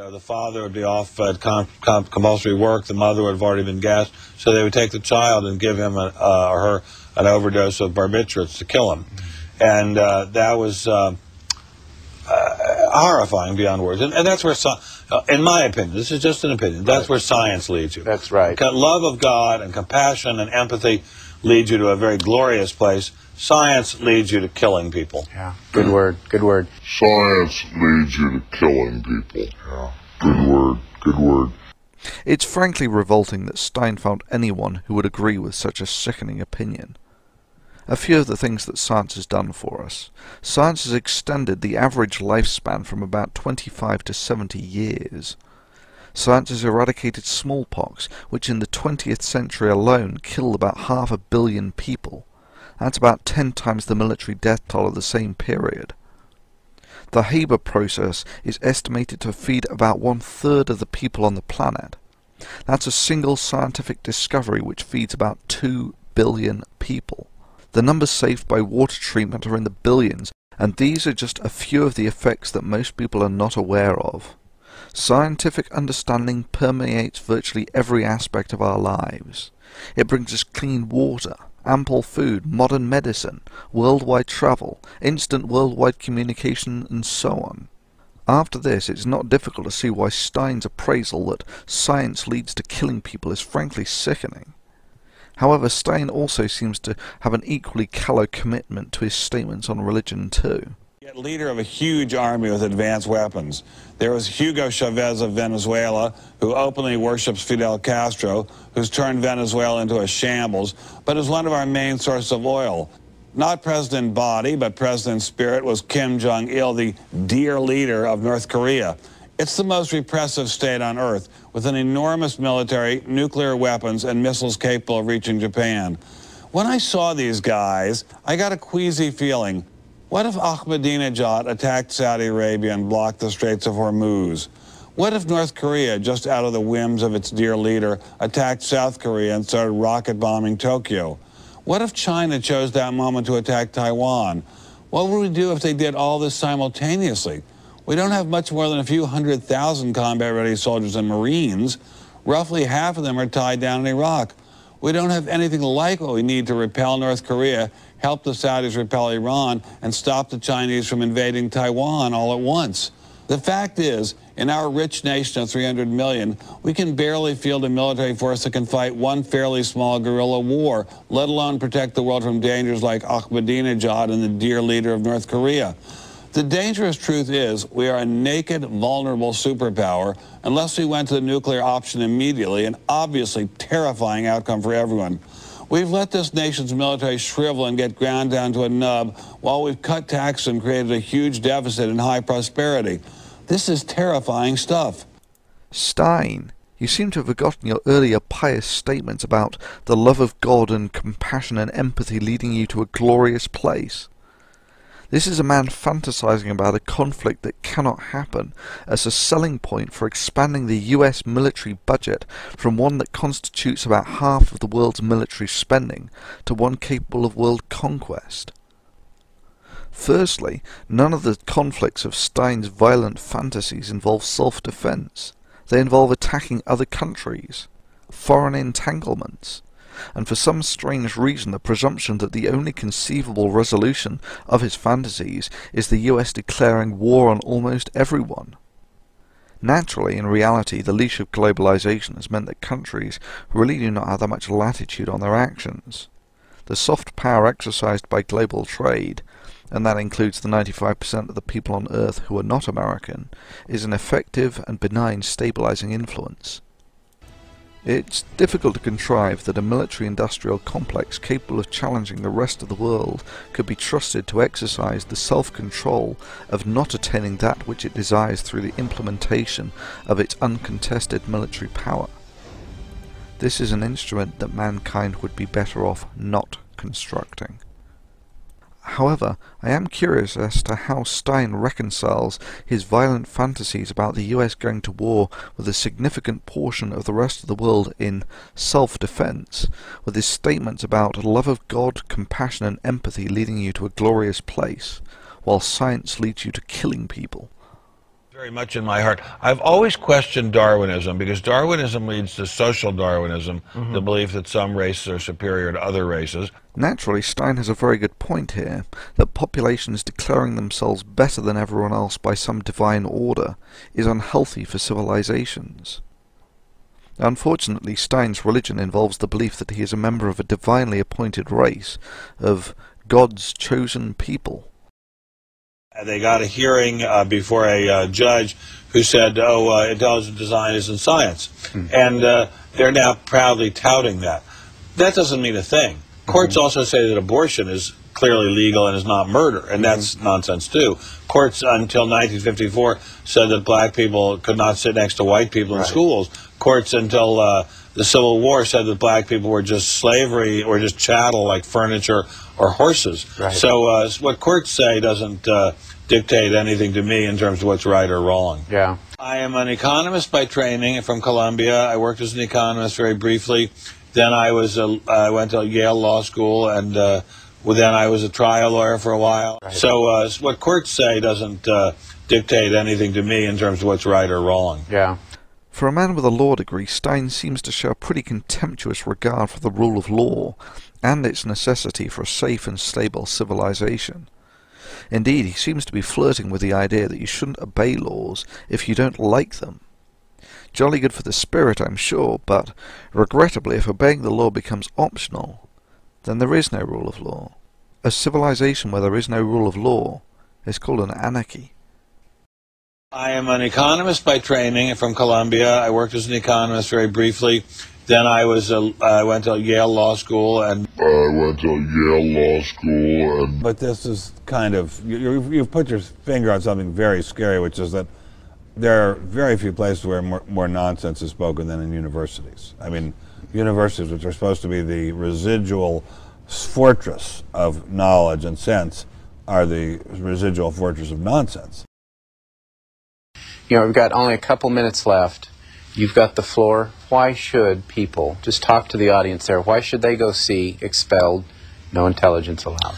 The father would be off at compulsory work. The mother would have already been gassed. So they would take the child and give him or her an overdose of barbiturates to kill him. And that was horrifying beyond words. And that's where, in my opinion, this is just an opinion, that's where science leads you. That's right. Love of God and compassion and empathy leads you to a very glorious place. Science leads you to killing people. Yeah, good word, good word. Science leads you to killing people. Yeah, good word, good word. It's frankly revolting that Stein found anyone who would agree with such a sickening opinion. A few of the things that science has done for us. Science has extended the average lifespan from about 25 to 70 years. Science has eradicated smallpox, which in the 20th century alone killed about 500 million people. That's about 10 times the military death toll of the same period. The Haber process is estimated to feed about 1/3 of the people on the planet. That's a single scientific discovery which feeds about 2 billion people. The numbers saved by water treatment are in the billions, and these are just a few of the effects that most people are not aware of. Scientific understanding permeates virtually every aspect of our lives. It brings us clean water, ample food, modern medicine, worldwide travel, instant worldwide communication, and so on. After this, it's not difficult to see why Stein's appraisal that science leads to killing people is frankly sickening. However, Stein also seems to have an equally callow commitment to his statements on religion too. Leader of a huge army with advanced weapons. There was Hugo Chavez of Venezuela, who openly worships Fidel Castro, who's turned Venezuela into a shambles, but is one of our main sources of oil. Not President Body, but President Spirit was Kim Jong-il, the dear leader of North Korea. It's the most repressive state on earth, with an enormous military, nuclear weapons, and missiles capable of reaching Japan. When I saw these guys, I got a queasy feeling. What if Ahmadinejad attacked Saudi Arabia and blocked the Straits of Hormuz? What if North Korea, just out of the whims of its dear leader, attacked South Korea and started rocket bombing Tokyo? What if China chose that moment to attack Taiwan? What would we do if they did all this simultaneously? We don't have much more than a few 100,000 combat-ready soldiers and Marines. Roughly half of them are tied down in Iraq. We don't have anything like what we need to repel North Korea, help the Saudis repel Iran, and stop the Chinese from invading Taiwan all at once. The fact is, in our rich nation of 300 million, we can barely field a military force that can fight one fairly small guerrilla war, let alone protect the world from dangers like Ahmadinejad and the dear leader of North Korea. The dangerous truth is we are a naked, vulnerable superpower unless we went to the nuclear option immediately, an obviously terrifying outcome for everyone. We've let this nation's military shrivel and get ground down to a nub while we've cut taxes and created a huge deficit and high prosperity. This is terrifying stuff. Stein, you seem to have forgotten your earlier pious statements about the love of God and compassion and empathy leading you to a glorious place. This is a man fantasizing about a conflict that cannot happen as a selling point for expanding the US military budget from one that constitutes about half of the world's military spending to one capable of world conquest. Firstly, none of the conflicts of Stein's violent fantasies involve self-defense. They involve attacking other countries, foreign entanglements, and for some strange reason the presumption that the only conceivable resolution of his fantasies is the US declaring war on almost everyone. Naturally, in reality, the leash of globalization has meant that countries really do not have that much latitude on their actions. The soft power exercised by global trade, and that includes the 95% of the people on Earth who are not American, is an effective and benign stabilizing influence. It's difficult to contrive that a military-industrial complex capable of challenging the rest of the world could be trusted to exercise the self-control of not attaining that which it desires through the implementation of its uncontested military power. This is an instrument that mankind would be better off not constructing. However, I am curious as to how Stein reconciles his violent fantasies about the US going to war with a significant portion of the rest of the world in self-defense, with his statements about love of God, compassion and empathy leading you to a glorious place, while science leads you to killing people. Very much in my heart. I've always questioned Darwinism because Darwinism leads to social Darwinism, the belief that some races are superior to other races. Naturally, Stein has a very good point here, that populations declaring themselves better than everyone else by some divine order is unhealthy for civilizations. Unfortunately, Stein's religion involves the belief that he is a member of a divinely appointed race, of God's chosen people. They got a hearing before a judge who said, intelligent design isn't science. And they're now proudly touting that. That doesn't mean a thing. Courts also say that abortion is clearly legal and is not murder, and that's nonsense too. Courts until 1954 said that black people could not sit next to white people in schools. Courts until the Civil War said that black people were just slavery or just chattel like furniture or horses. So what courts say doesn't dictate anything to me in terms of what's right or wrong. I am an economist by training from Columbia. I worked as an economist very briefly. Then I went to Yale Law School, and then I was a trial lawyer for a while. So what courts say doesn't dictate anything to me in terms of what's right or wrong. For a man with a law degree, Stein seems to show a pretty contemptuous regard for the rule of law and its necessity for a safe and stable civilization. Indeed, he seems to be flirting with the idea that you shouldn't obey laws if you don't like them. Jolly good for the spirit, I'm sure, but regrettably, if obeying the law becomes optional, then there is no rule of law. A civilization where there is no rule of law is called an anarchy. I am an economist by training from Columbia. I worked as an economist very briefly. Then I went to Yale Law School, and But this is kind of you've put your finger on something very scary, which is that there are very few places where more nonsense is spoken than in universities. I mean, universities, which are supposed to be the residual fortress of knowledge and sense, are the residual fortress of nonsense. You know, we've got only a couple minutes left. You've got the floor. Why should people, just talk to the audience there, why should they go see Expelled, No Intelligence Allowed?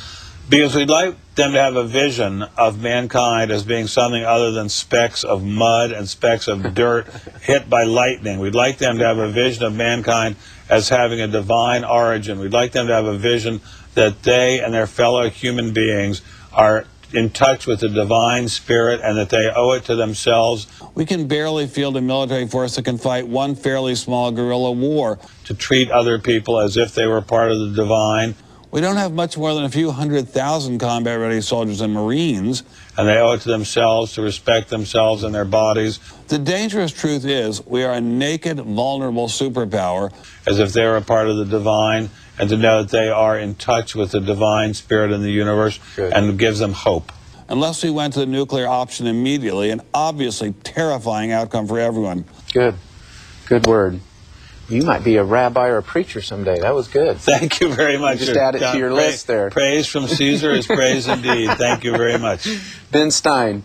Because we'd like them to have a vision of mankind as being something other than specks of mud and specks of dirt hit by lightning. We'd like them to have a vision of mankind as having a divine origin. We'd like them to have a vision that they and their fellow human beings are in touch with the divine spirit and that they owe it to themselves. We can barely field a military force that can fight one fairly small guerrilla war to treat other people as if they were part of the divine. We don't have much more than a few 100,000 combat-ready soldiers and Marines, and they owe it to themselves to respect themselves and their bodies. The dangerous truth is we are a naked, vulnerable superpower, as if they were a part of the divine, and to know that they are in touch with the divine spirit in the universe. And gives them hope. Unless we went to the nuclear option immediately, an obviously terrifying outcome for everyone. Good. Good word. You might be a rabbi or a preacher someday. That was good. Thank you very much. Just add it to your list there. Praise from Caesar is praise indeed. Thank you very much. Ben Stein,